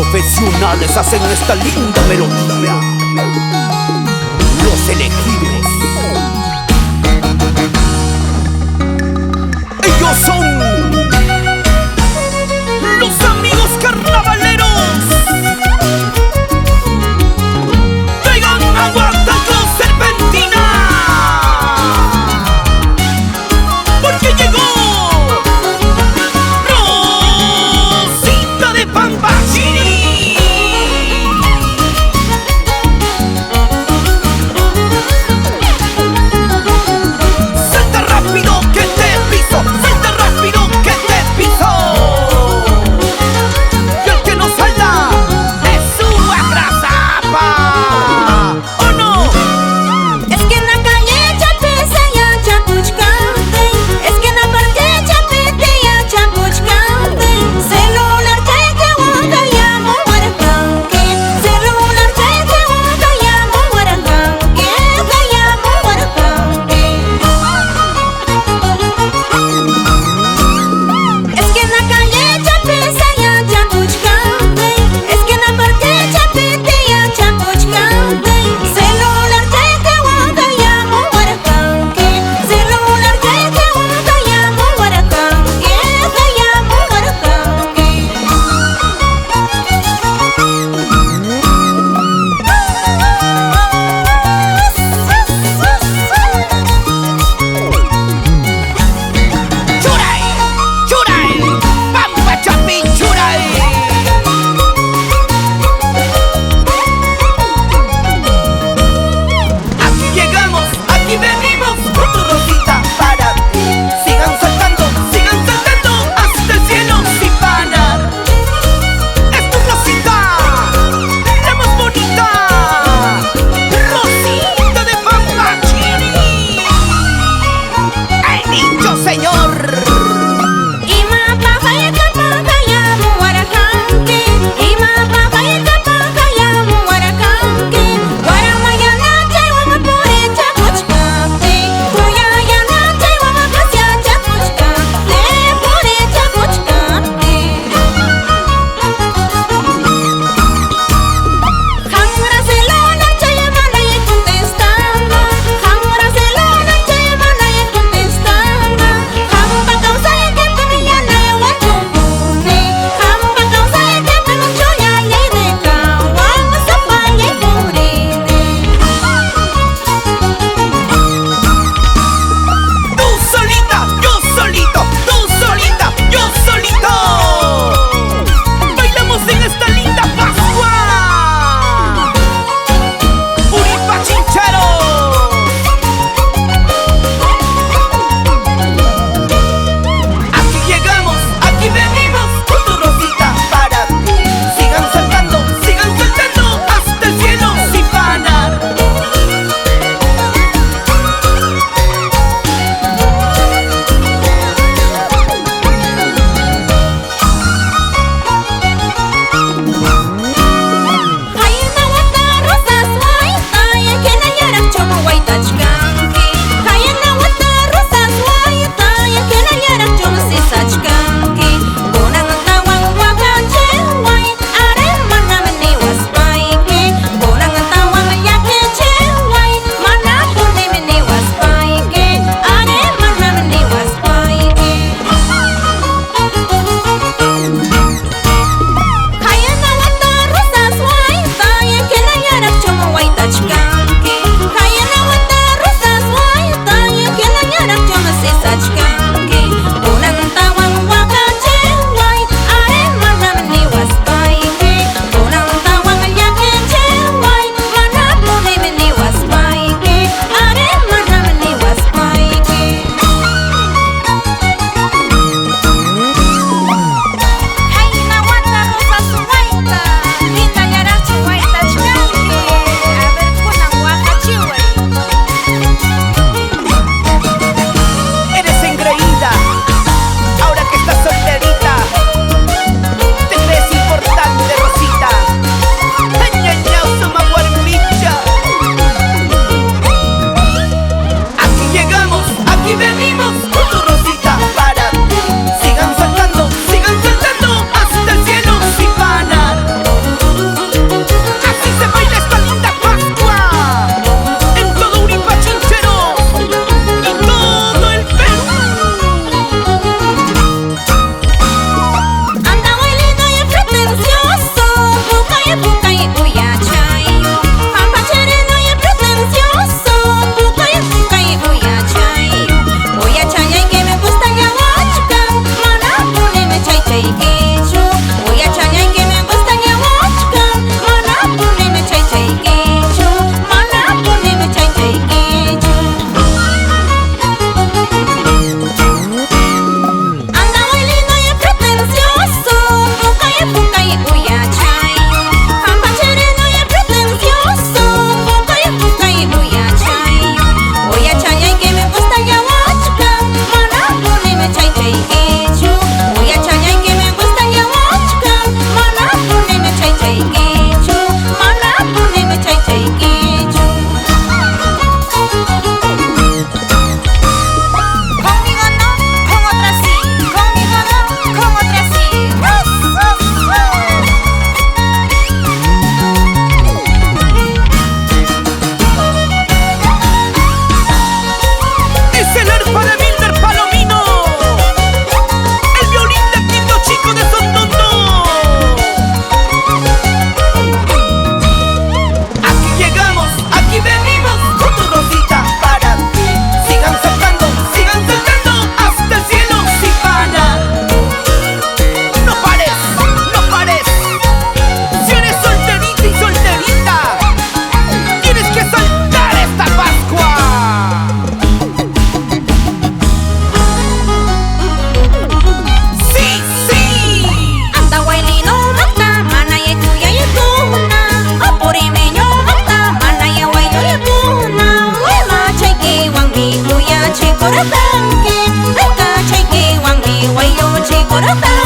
profesionales hacen esta linda melodía. Los elegidos. Ellos son los amigos carnavaleros. Traigan agua, taco, serpentina, porque llegó Rosita de Pampachini. Salta rápido que te piso, salta rápido que te piso. Y el que no salta es su agrazapa. ¿O no? Es que en la calle Chapisa ya chapuchcante, es que en la parque Chapete ya chapuchcante. Celular cheque waka ya muaracanque, celular cheque waka ya muaracanque, ya muaracanque. Es que en la calle Chapisa ya chapuchcante, es que en la parque Chapete ya chapuchcante. Celular cheque waka ya muaracanque, celular cheque waka ya muaracanque, ya muaracanque. Churay, churay, Pampa Chapín, churay. Aquí llegamos, aquí venimos con tu rosita para ti. Sigan saltando hasta el cielo sin parar. Es tu rosita, la más bonita, Rosita de Pampachini. ¡Ay, dicho señor! Ima papaya kapaka ya muaracanque, ima papaya kapaka ya muaracanque. Guaramaya nache wama pore chapuchcante, Goyaya nache wama pasya chapuchcante, pore chapuchcante. Hamra celular chaya mana ye contestando, hamra celular chaya mana ye contestando. Hamba causa ye que te me ya le guachupune, hamba causa ye que te me choya ye de kawa, sapa ye purine. Tú solita, yo solito, tú solita, yo solito. Bailamos en esta linda Pascua. Uripa Chinchero. Aquí llegamos, aquí venimos con tu rosita para ti. Sigan saltando hasta el cielo sin parar. Hayna wata rosas waita ye que na yarak chomo waita chkanki. Hayna wata rosas waita ye que na yarak chomo sisa chkanki. Bonang tawang wakache wai are mana meni waspaike. Bonang tawang yakeche wai mana pone meni waspaike. Are mana meni waspaike. Hayna wata rosas waita ye que na yarak chomo waita chkanki. Hayna wata rosas waita ye que na yarak chomo sisa chkanki. Bonang tawang wakache wai are mana meni waspaike. Bonang tawang yakeche wai mana pone meni waspaike. Are mana meni waspaike. Hayna wata rosas waita Linda yarachi waita chkanki. A ver kunang wakachiwe. Eres engreída, ahora que estás solterita. Te crees importante, Rosita. Añañao, samaguarmicha. Aquí llegamos, aquí venimos con tu rosita para ti. Sigan saltando hasta el cielo sin parar. borota